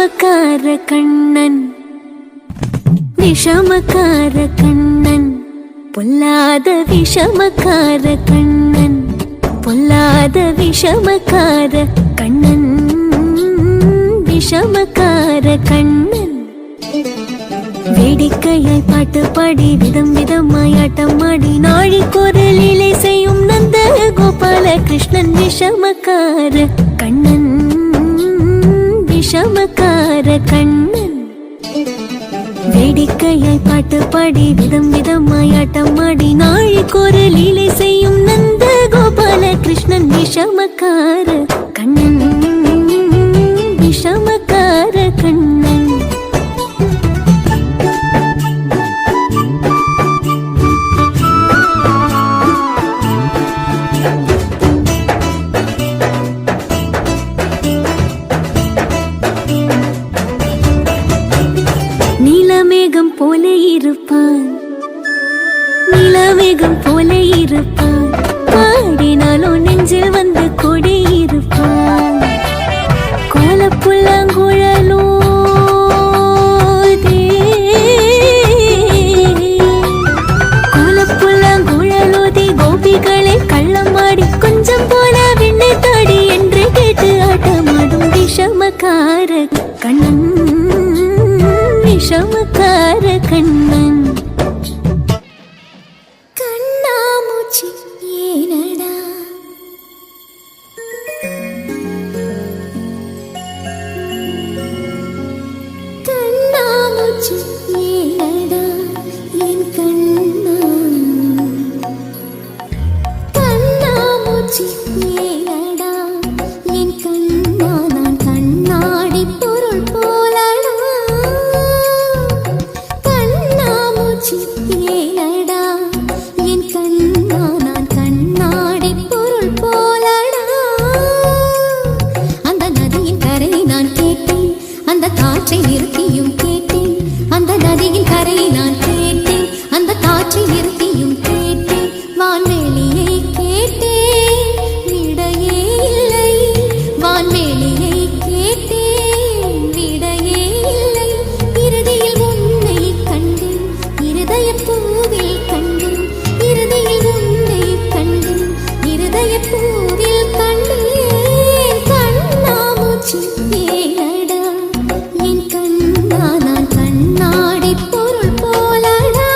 விஷமக்கார கண்ணன் விஷமக்கார கண்ணன் பொல்லாத விஷமக்கார கண்ணன் பொல்லாத விஷமக்கார கண்ணன் விஷமக்கார கண்ணன் வேடிக்கையாய் பாட்டு பாடி விதம் விதமாய் ஆட்டமாடி நாழிக்கொரலிலே செய்யும் நந்த கோபால கிருஷ்ணன் விஷமக்கார கண்ணன் விஷமக்கார கண்ணன் வேடிக்கையாய் பாட்டு பாடி விதம் விதமாய் ஆட்டமாடி நாழிக்கொரலிலே செய்யும் நந்த கோபால கிருஷ்ணன் விஷமக்கார கண்ணன் விஷமக்கார கண்ணன் நீலமேகம் போல இருப்பான் நீலமேகம் போல இருப்பான் பாடினாலும் நெஞ்சில் வந்து கொடி இருப்பான் கோலப்புல்லாங்குழலோ கோலப்புல்லாங்குழலோதி கோபிகளை கள்ளமாடி கொஞ்சம் போல விண்ணை தாடி என்று கேட்டு ஆட்டமாடும் விஷமக்கார கண்ணன் விஷமக்கார கண்ணன் கண்ணாமூச்சி ஏனடா கண்ணாமூச்சி ஏனடா என் கண்ணா கண்ணாமூச்சி ஏனடா என் கண்ணா நான் கண்ணாடி பொருள் போலடா ஏனடா என் கண்ணா நான் கண்ணாடி பொருள் போலடா அந்த நதியின் கரையை நான் கேட்டேன் அந்த காற்றை நிறுத்தியும் கேட்டேன் அந்த நதியின் கரையை நான் கேட்டேன் அந்த காற்றை நிறுத்தியும் கேட்டேன் வான்வெளியை கேட்டேன் விடையே இல்லை வான்வெளியை கேட்டேன் விடையே இல்லை இறுதியில் உன்னை கண்டேன் இருதயப்பூவில் கண்டேன் இருதயில் உன்னை கண்டேன் இருதயப்பூவில் கண்டேன் கண்ணாமூச்சி ஏனடா என் கண்ணா நான் கண்ணாடி பொருள் போலடா